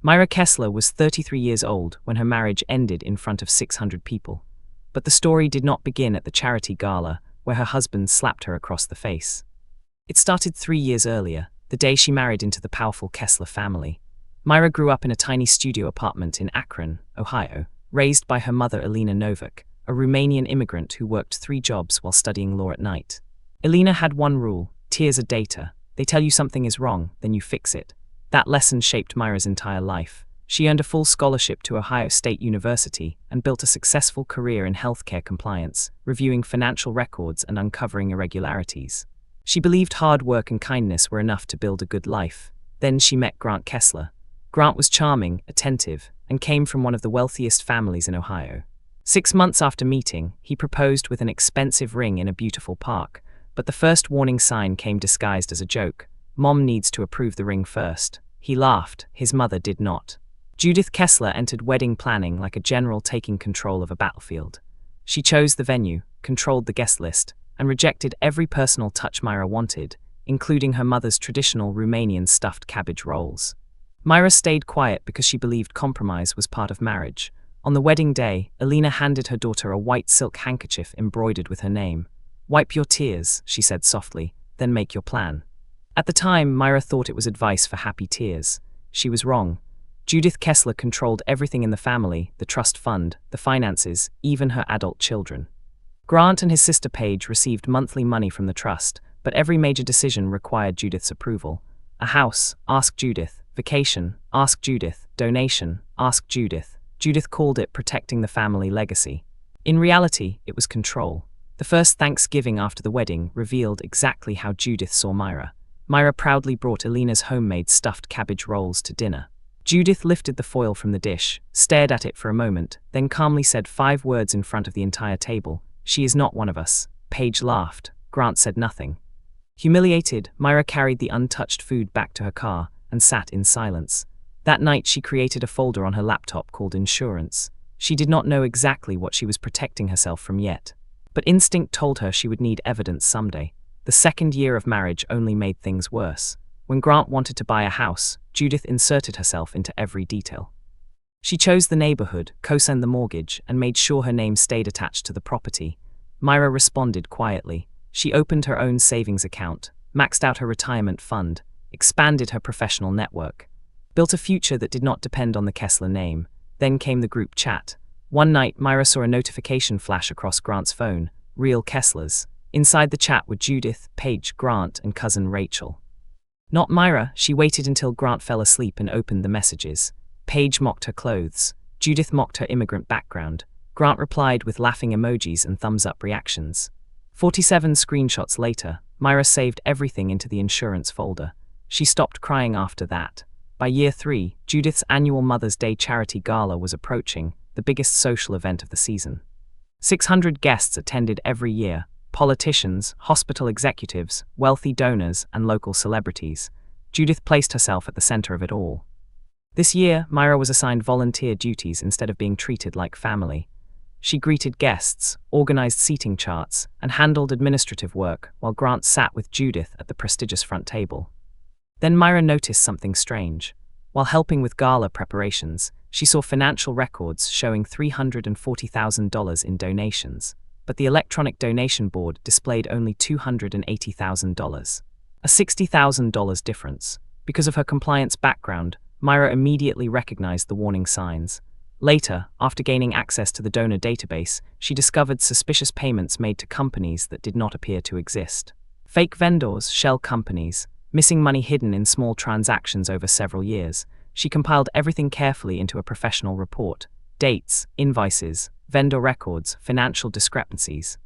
Myra Kessler was 33 years old when her marriage ended in front of 600 people. But the story did not begin at the charity gala, where her husband slapped her across the face. It started 3 years earlier, the day she married into the powerful Kessler family. Myra grew up in a tiny studio apartment in Akron, Ohio, raised by her mother Elena Novak, a Romanian immigrant who worked 3 jobs while studying law at night. Elena had one rule: tears are data. They tell you something is wrong, then you fix it. That lesson shaped Myra's entire life. She earned a full scholarship to Ohio State University and built a successful career in healthcare compliance, reviewing financial records and uncovering irregularities. She believed hard work and kindness were enough to build a good life. Then she met Grant Kessler. Grant was charming, attentive, and came from one of the wealthiest families in Ohio. 6 months after meeting, he proposed with an expensive ring in a beautiful park, but the first warning sign came disguised as a joke. Mom needs to approve the ring first. He laughed, his mother did not. Judith Kessler entered wedding planning like a general taking control of a battlefield. She chose the venue, controlled the guest list, and rejected every personal touch Myra wanted, including her mother's traditional Romanian stuffed cabbage rolls. Myra stayed quiet because she believed compromise was part of marriage. On the wedding day, Elena handed her daughter a white silk handkerchief embroidered with her name. "Wipe your tears," she said softly, "then make your plan." At the time, Myra thought it was advice for happy tears. She was wrong. Judith Kessler controlled everything in the family, the trust fund, the finances, even her adult children. Grant and his sister Paige received monthly money from the trust, but every major decision required Judith's approval. A house, ask Judith. Vacation, ask Judith. Donation, ask Judith. Judith called it protecting the family legacy. In reality, it was control. The first Thanksgiving after the wedding revealed exactly how Judith saw Myra. Myra proudly brought Elena's homemade stuffed cabbage rolls to dinner. Judith lifted the foil from the dish, stared at it for a moment, then calmly said 5 words in front of the entire table: "She is not one of us." Paige laughed. Grant said nothing. Humiliated, Myra carried the untouched food back to her car and sat in silence. That night she created a folder on her laptop called Insurance. She did not know exactly what she was protecting herself from yet. But instinct told her she would need evidence someday. The second year of marriage only made things worse. When Grant wanted to buy a house, Judith inserted herself into every detail. She chose the neighborhood, co-signed the mortgage, and made sure her name stayed attached to the property. Myra responded quietly. She opened her own savings account, maxed out her retirement fund, expanded her professional network, built a future that did not depend on the Kessler name. Then came the group chat. One night, Myra saw a notification flash across Grant's phone: "Real Kesslers." Inside the chat were Judith, Paige, Grant, and cousin Rachel. Not Myra. She waited until Grant fell asleep and opened the messages. Paige mocked her clothes. Judith mocked her immigrant background. Grant replied with laughing emojis and thumbs-up reactions. 47 screenshots later, Myra saved everything into the insurance folder. She stopped crying after that. By year 3, Judith's annual Mother's Day charity gala was approaching, the biggest social event of the season. 600 guests attended every year: politicians, hospital executives, wealthy donors, and local celebrities. Judith placed herself at the center of it all. This year, Myra was assigned volunteer duties instead of being treated like family. She greeted guests, organized seating charts, and handled administrative work, while Grant sat with Judith at the prestigious front table. Then Myra noticed something strange. While helping with gala preparations, she saw financial records showing $340,000 in donations, but the electronic donation board displayed only $280,000. A $60,000 difference. Because of her compliance background, Myra immediately recognized the warning signs. Later, after gaining access to the donor database, she discovered suspicious payments made to companies that did not appear to exist. Fake vendors, shell companies, missing money hidden in small transactions over several years. She compiled everything carefully into a professional report: dates, invoices, vendor records, financial discrepancies.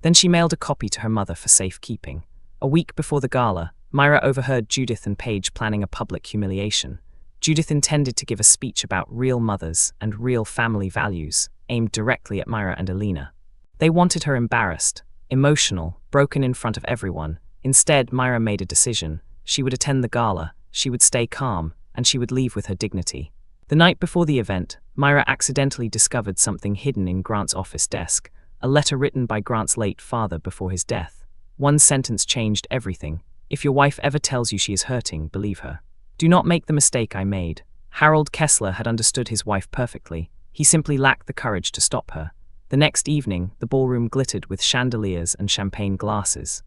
Then she mailed a copy to her mother for safekeeping. A week before the gala, Myra overheard Judith and Paige planning a public humiliation. Judith intended to give a speech about real mothers and real family values, aimed directly at Myra and Elena. They wanted her embarrassed, emotional, broken in front of everyone. Instead, Myra made a decision. She would attend the gala, she would stay calm, and she would leave with her dignity. The night before the event, Myra accidentally discovered something hidden in Grant's office desk, a letter written by Grant's late father before his death. One sentence changed everything: "If your wife ever tells you she is hurting, believe her. Do not make the mistake I made." Harold Kessler had understood his wife perfectly. He simply lacked the courage to stop her. The next evening, the ballroom glittered with chandeliers and champagne glasses.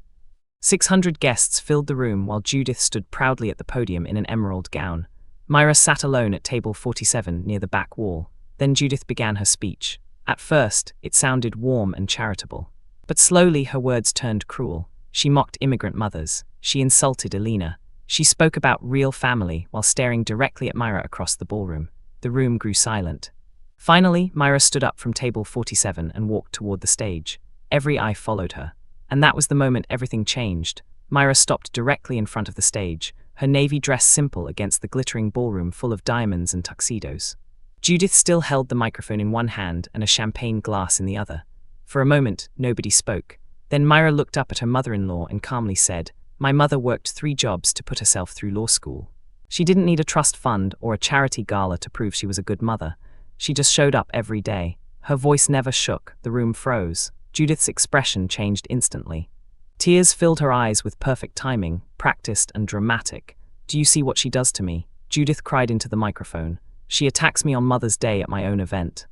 600 guests filled the room while Judith stood proudly at the podium in an emerald gown. Myra sat alone at table 47 near the back wall. Then Judith began her speech. At first, it sounded warm and charitable. But slowly her words turned cruel. She mocked immigrant mothers. She insulted Elena. She spoke about real family while staring directly at Myra across the ballroom. The room grew silent. Finally, Myra stood up from table 47 and walked toward the stage. Every eye followed her. And that was the moment everything changed. Myra stopped directly in front of the stage, her navy dress simple against the glittering ballroom full of diamonds and tuxedos. Judith still held the microphone in one hand and a champagne glass in the other. For a moment, nobody spoke. Then Myra looked up at her mother-in-law and calmly said, "My mother worked 3 jobs to put herself through law school. She didn't need a trust fund or a charity gala to prove she was a good mother. She just showed up every day." Her voice never shook, the room froze. Judith's expression changed instantly. Tears filled her eyes with perfect timing, practiced and dramatic. "Do you see what she does to me?" Judith cried into the microphone. "She attacks me on Mother's Day at my own event."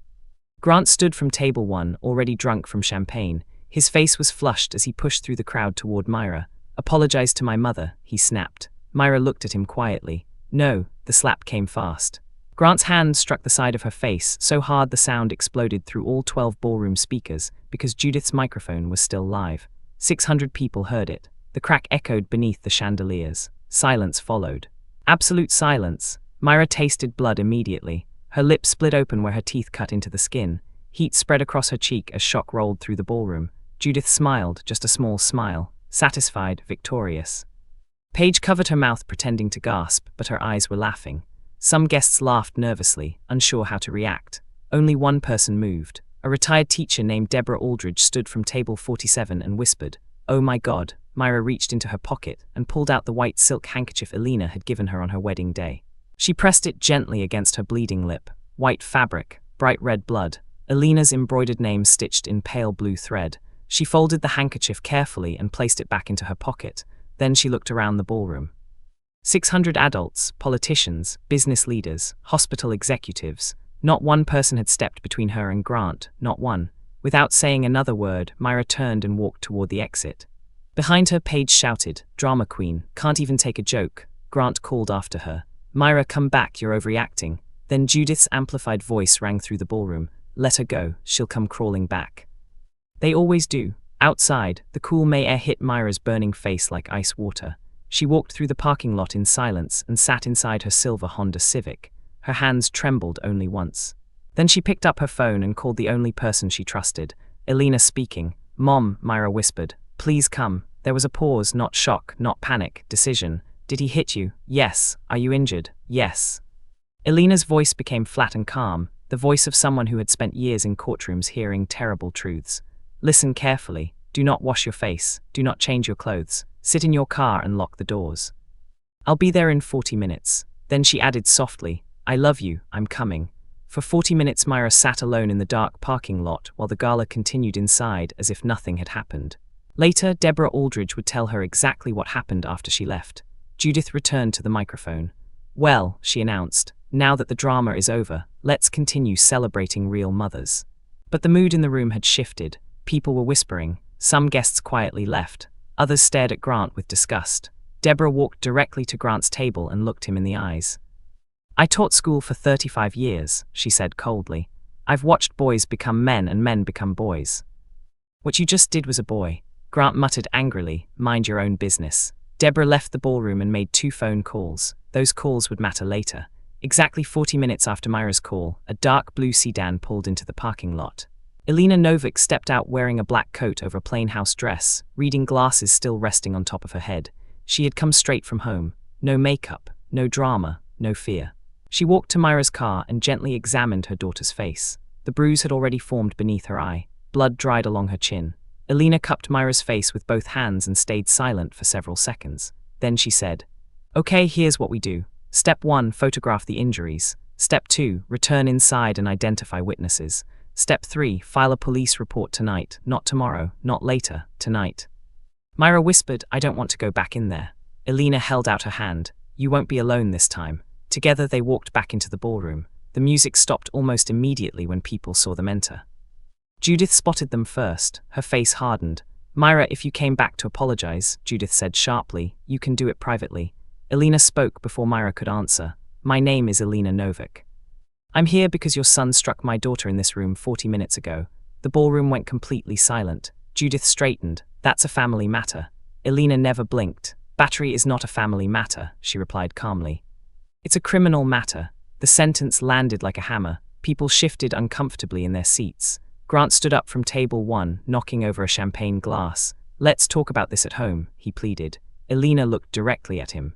Grant stood from table 1, already drunk from champagne. His face was flushed as he pushed through the crowd toward Myra. "Apologize to my mother," he snapped. Myra looked at him quietly. "No," the slap came fast. Grant's hand struck the side of her face, so hard the sound exploded through all 12 ballroom speakers, because Judith's microphone was still live. 600 people heard it. The crack echoed beneath the chandeliers. Silence followed. Absolute silence. Myra tasted blood immediately. Her lips split open where her teeth cut into the skin. Heat spread across her cheek as shock rolled through the ballroom. Judith smiled, just a small smile. Satisfied, victorious. Paige covered her mouth pretending to gasp, but her eyes were laughing. Some guests laughed nervously, unsure how to react. Only one person moved. A retired teacher named Deborah Aldridge stood from table 47 and whispered, "Oh my God." Myra reached into her pocket and pulled out the white silk handkerchief Elena had given her on her wedding day. She pressed it gently against her bleeding lip. White fabric, bright red blood. Elena's embroidered name stitched in pale blue thread. She folded the handkerchief carefully and placed it back into her pocket. Then she looked around the ballroom. 600 adults, politicians, business leaders, hospital executives. Not one person had stepped between her and Grant, not one. Without saying another word, Myra turned and walked toward the exit. Behind her, Paige shouted, "Drama queen, can't even take a joke." Grant called after her, "Myra, come back, you're overreacting." Then Judith's amplified voice rang through the ballroom, "Let her go, she'll come crawling back." They always do. Outside, the cool May air hit Myra's burning face like ice water. She walked through the parking lot in silence and sat inside her silver Honda Civic. Her hands trembled only once. Then she picked up her phone and called the only person she trusted. "Elena speaking." "Mom," Myra whispered. "Please come." There was a pause, not shock, not panic, decision. "Did he hit you?" "Yes." "Are you injured?" "Yes." Elena's voice became flat and calm, the voice of someone who had spent years in courtrooms hearing terrible truths. "Listen carefully. Do not wash your face. Do not change your clothes. Sit in your car and lock the doors. I'll be there in 40 minutes. Then she added softly, "I love you, I'm coming." For 40 minutes Myra sat alone in the dark parking lot while the gala continued inside as if nothing had happened. Later, Deborah Aldridge would tell her exactly what happened after she left. Judith returned to the microphone. "Well," she announced, "now that the drama is over, let's continue celebrating real mothers." But the mood in the room had shifted. People were whispering. Some guests quietly left. Others stared at Grant with disgust. Deborah walked directly to Grant's table and looked him in the eyes. "I taught school for 35 years, she said coldly. "I've watched boys become men and men become boys." "What you just did was a boy," Grant muttered angrily. "Mind your own business." Deborah left the ballroom and made 2 phone calls. Those calls would matter later. Exactly 40 minutes after Myra's call, a dark blue sedan pulled into the parking lot. Elena Novick stepped out wearing a black coat over a plain house dress, reading glasses still resting on top of her head. She had come straight from home. No makeup, no drama, no fear. She walked to Myra's car and gently examined her daughter's face. The bruise had already formed beneath her eye. Blood dried along her chin. Elena cupped Myra's face with both hands and stayed silent for several seconds. Then she said, "Okay, here's what we do. Step 1, photograph the injuries. Step 2, return inside and identify witnesses. Step 3, file a police report tonight, not tomorrow, not later, tonight." Myra whispered, "I don't want to go back in there." Elena held out her hand. "You won't be alone this time." Together they walked back into the ballroom. The music stopped almost immediately when people saw them enter. Judith spotted them first. Her face hardened. "Myra, if you came back to apologize," Judith said sharply, "you can do it privately." Elena spoke before Myra could answer. "My name is Elena Novak. I'm here because your son struck my daughter in this room 40 minutes ago." The ballroom went completely silent. Judith straightened. "That's a family matter." Elena never blinked. "Battery is not a family matter," she replied calmly. "It's a criminal matter." The sentence landed like a hammer. People shifted uncomfortably in their seats. Grant stood up from table 1, knocking over a champagne glass. "Let's talk about this at home," he pleaded. Elena looked directly at him.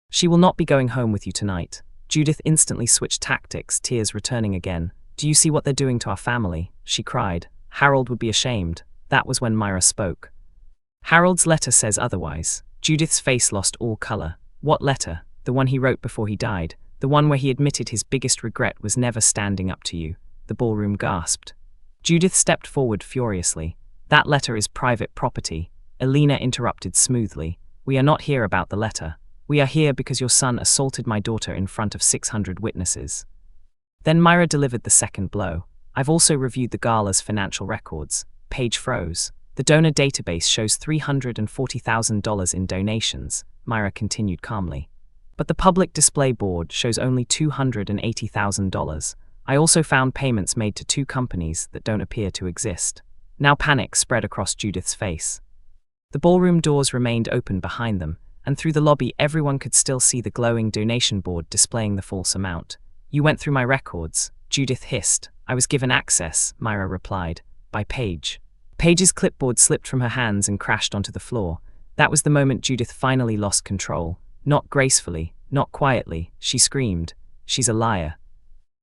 "She will not be going home with you tonight." Judith instantly switched tactics, tears returning again. "Do you see what they're doing to our family?" she cried. "Harold would be ashamed." That was when Myra spoke. "Harold's letter says otherwise." Judith's face lost all color. "What letter?" "The one he wrote before he died. The one where he admitted his biggest regret was never standing up to you." The ballroom gasped. Judith stepped forward furiously. "That letter is private property." Elena interrupted smoothly. "We are not here about the letter. We are here because your son assaulted my daughter in front of 600 witnesses." Then Myra delivered the second blow. "I've also reviewed the gala's financial records." Page froze. "The donor database shows $340,000 in donations," Myra continued calmly. "But the public display board shows only $280,000. I also found payments made to 2 companies that don't appear to exist." Now panic spread across Judith's face. The ballroom doors remained open behind them, and through the lobby everyone could still see the glowing donation board displaying the false amount. "You went through my records," Judith hissed. "I was given access," Myra replied, "by Paige." Paige's clipboard slipped from her hands and crashed onto the floor. That was the moment Judith finally lost control. Not gracefully, not quietly, she screamed, "She's a liar.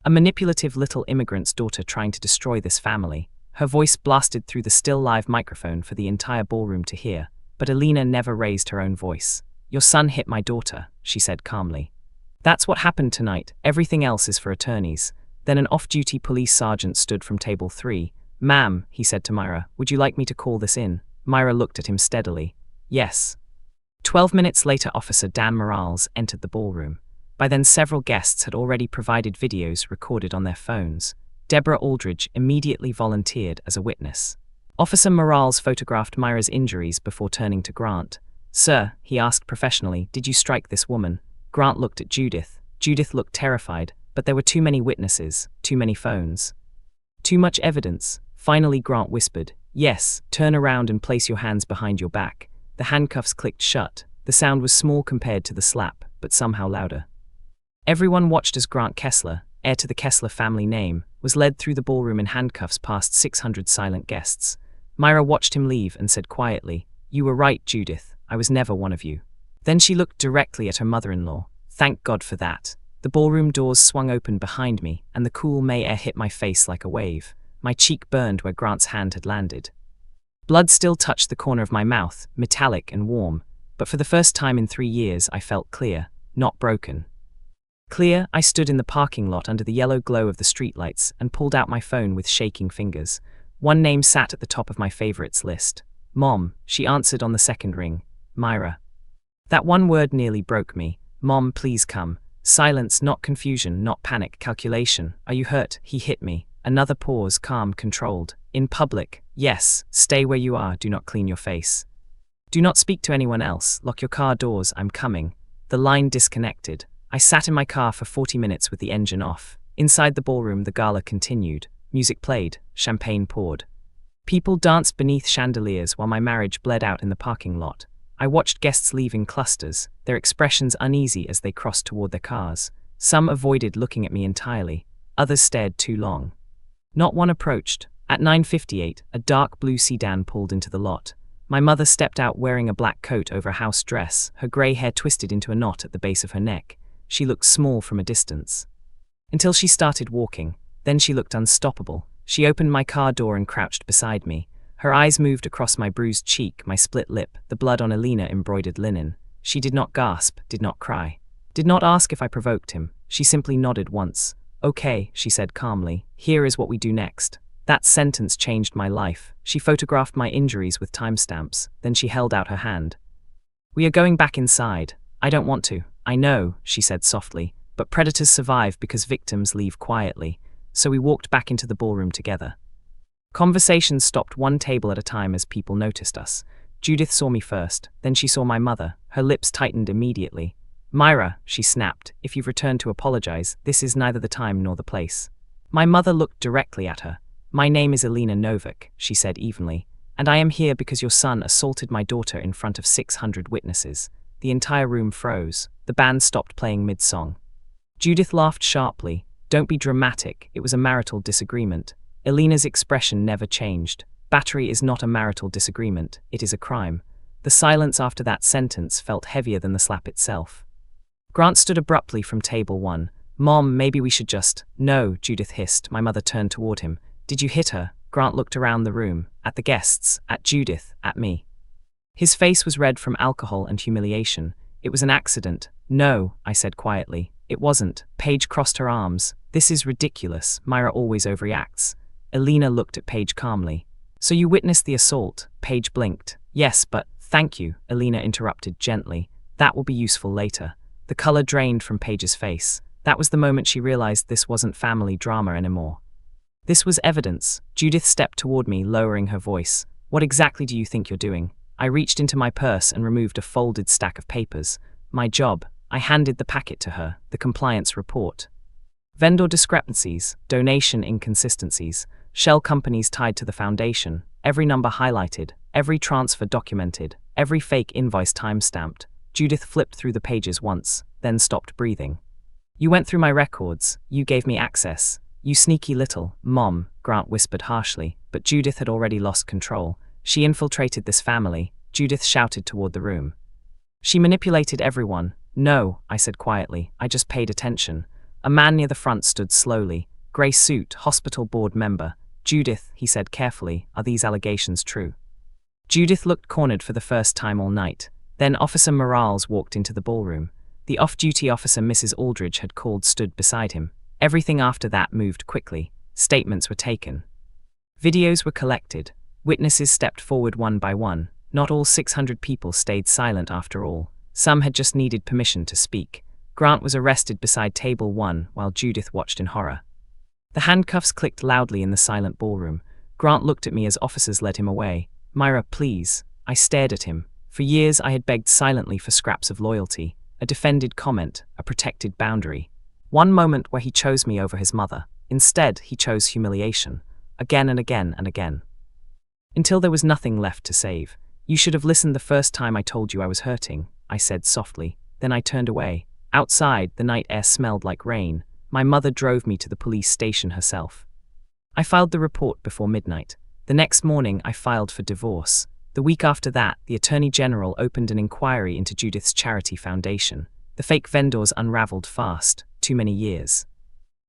A manipulative little immigrant's daughter trying to destroy this family." Her voice blasted through the still live microphone for the entire ballroom to hear, but Elena never raised her own voice. "Your son hit my daughter," she said calmly. "That's what happened tonight. Everything else is for attorneys." Then an off-duty police sergeant stood from table 3. "Ma'am," he said to Myra, "would you like me to call this in?" Myra looked at him steadily. "Yes." 12 minutes later, Officer Dan Morales entered the ballroom. By then several guests had already provided videos recorded on their phones. Deborah Aldridge immediately volunteered as a witness. Officer Morales photographed Myra's injuries before turning to Grant. "Sir," he asked professionally, "did you strike this woman?" Grant looked at Judith. Judith looked terrified, but there were too many witnesses, too many phones. Too much evidence. Finally Grant whispered, "Yes, turn around and place your hands behind your back." The handcuffs clicked shut. The sound was small compared to the slap, but somehow louder. Everyone watched as Grant Kessler, heir to the Kessler family name, was led through the ballroom in handcuffs past 600 silent guests. Myra watched him leave and said quietly, "You were right, Judith. I was never one of you." Then she looked directly at her mother-in-law. "Thank God for that." The ballroom doors swung open behind me, and the cool May air hit my face like a wave. My cheek burned where Grant's hand had landed. Blood still touched the corner of my mouth, metallic and warm, but for the first time in 3 years I felt clear, not broken. Clear, I stood in the parking lot under the yellow glow of the streetlights and pulled out my phone with shaking fingers. One name sat at the top of my favorites list. "Mom," she answered on the second ring. "Myra." That one word nearly broke me. "Mom, please come." Silence, not confusion, not panic, calculation. "Are you hurt?" He hit me. Another pause, calm, controlled. "In public, yes. Stay where you are, do not clean your face. Do not speak to anyone else. Lock your car doors, I'm coming." The line disconnected. I sat in my car for 40 minutes with the engine off. Inside the ballroom, the gala continued. Music played, champagne poured. People danced beneath chandeliers while my marriage bled out in the parking lot. I watched guests leave in clusters, their expressions uneasy as they crossed toward their cars. Some avoided looking at me entirely. Others stared too long. Not one approached. At 9:58, a dark blue sedan pulled into the lot. My mother stepped out wearing a black coat over a house dress, her grey hair twisted into a knot at the base of her neck. She looked small from a distance. Until she started walking. Then she looked unstoppable. She opened my car door and crouched beside me. Her eyes moved across my bruised cheek, my split lip, the blood on Elena embroidered linen. She did not gasp, did not cry. Did not ask if I provoked him. She simply nodded once. "Okay," she said calmly. "Here is what we do next." That sentence changed my life. She photographed my injuries with timestamps. Then she held out her hand. "We are going back inside." "I don't want to." "I know," she said softly, but predators survive because victims leave quietly, so we walked back into the ballroom together. Conversations stopped one table at a time as people noticed us. Judith saw me first, then she saw my mother. Her lips tightened immediately. "Myra," she snapped, "if you've returned to apologize, this is neither the time nor the place." My mother looked directly at her. "My name is Elena Novak," she said evenly, "and I am here because your son assaulted my daughter in front of 600 witnesses." The entire room froze. The band stopped playing mid-song. Judith laughed sharply. "Don't be dramatic, it was a marital disagreement." Elena's expression never changed. "Battery is not a marital disagreement, it is a crime." The silence after that sentence felt heavier than the slap itself. Grant stood abruptly from table 1. "Mom, maybe we should just—" "No," Judith hissed. My mother turned toward him. "Did you hit her?" Grant looked around the room, at the guests, at Judith, at me. His face was red from alcohol and humiliation. "It was an accident." "No," I said quietly. "It wasn't." Paige crossed her arms. "This is ridiculous. Myra always overreacts." Elena looked at Paige calmly. "So you witnessed the assault?" Paige blinked. "Yes, but—" "Thank you," Elena interrupted gently. "That will be useful later." The color drained from Paige's face. That was the moment she realized this wasn't family drama anymore. This was evidence. Judith stepped toward me, lowering her voice. "What exactly do you think you're doing?" I reached into my purse and removed a folded stack of papers. "My job." I handed the packet to her, the compliance report. Vendor discrepancies, donation inconsistencies, shell companies tied to the foundation, every number highlighted, every transfer documented, every fake invoice time-stamped. Judith flipped through the pages once, then stopped breathing. "You went through my records, you gave me access. You sneaky little—" "Mom," Grant whispered harshly, but Judith had already lost control. "She infiltrated this family," Judith shouted toward the room. "She manipulated everyone." "No," I said quietly, "I just paid attention." A man near the front stood slowly. Grey suit, hospital board member. "Judith," he said carefully, "are these allegations true?" Judith looked cornered for the first time all night. Then Officer Morales walked into the ballroom. The off-duty officer Mrs. Aldridge had called stood beside him. Everything after that moved quickly. Statements were taken. Videos were collected. Witnesses stepped forward one by one. Not all 600 people stayed silent after all. Some had just needed permission to speak. Grant was arrested beside table 1 while Judith watched in horror. The handcuffs clicked loudly in the silent ballroom. Grant looked at me as officers led him away. "Myra, please." I stared at him. For years I had begged silently for scraps of loyalty, a defended comment, a protected boundary. One moment where he chose me over his mother. Instead, he chose humiliation. Again and again and again. Until there was nothing left to save. "You should have listened the first time I told you I was hurting," I said softly. Then I turned away. Outside, the night air smelled like rain. My mother drove me to the police station herself. I filed the report before midnight. The next morning, I filed for divorce. The week after that, the Attorney General opened an inquiry into Judith's charity foundation. The fake vendors unraveled fast. Too many years.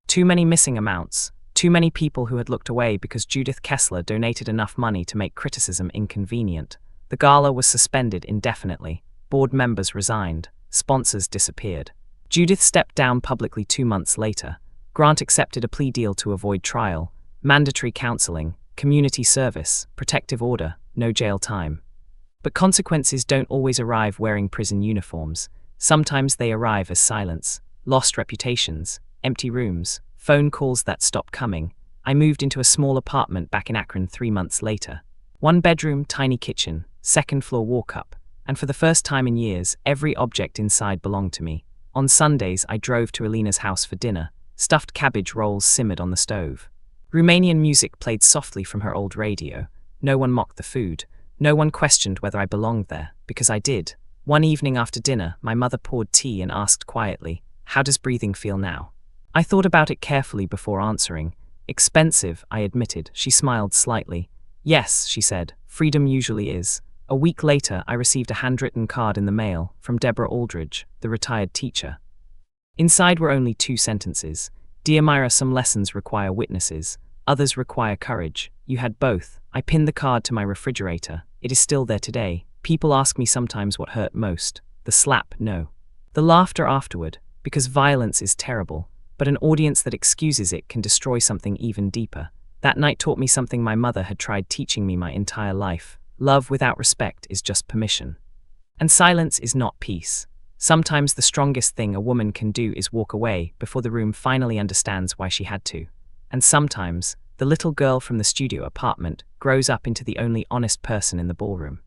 Too many missing amounts. Too many people who had looked away because Judith Kessler donated enough money to make criticism inconvenient. The gala was suspended indefinitely. Board members resigned. Sponsors disappeared. Judith stepped down publicly 2 months later. Grant accepted a plea deal to avoid trial. Mandatory counseling, community service, protective order, no jail time. But consequences don't always arrive wearing prison uniforms. Sometimes they arrive as silence, lost reputations, empty rooms, phone calls that stop coming. I moved into a small apartment back in Akron 3 months later. 1 bedroom, tiny kitchen, 2nd floor walk-up. And for the first time in years, every object inside belonged to me. On Sundays, I drove to Elena's house for dinner. Stuffed cabbage rolls simmered on the stove. Romanian music played softly from her old radio. No one mocked the food. No one questioned whether I belonged there, because I did. One evening after dinner, my mother poured tea and asked quietly, "How does breathing feel now?" I thought about it carefully before answering. "Expensive," I admitted. She smiled slightly. "Yes," she said, "freedom usually is." A week later, I received a handwritten card in the mail from Deborah Aldridge, the retired teacher. Inside were only 2 sentences. "Dear Myra, some lessons require witnesses. Others require courage. You had both." I pinned the card to my refrigerator. It is still there today. People ask me sometimes what hurt most. The slap, no. The laughter afterward, because violence is terrible, but an audience that excuses it can destroy something even deeper. That night taught me something my mother had tried teaching me my entire life. Love without respect is just permission. And silence is not peace. Sometimes the strongest thing a woman can do is walk away before the room finally understands why she had to. And sometimes, the little girl from the studio apartment grows up into the only honest person in the ballroom.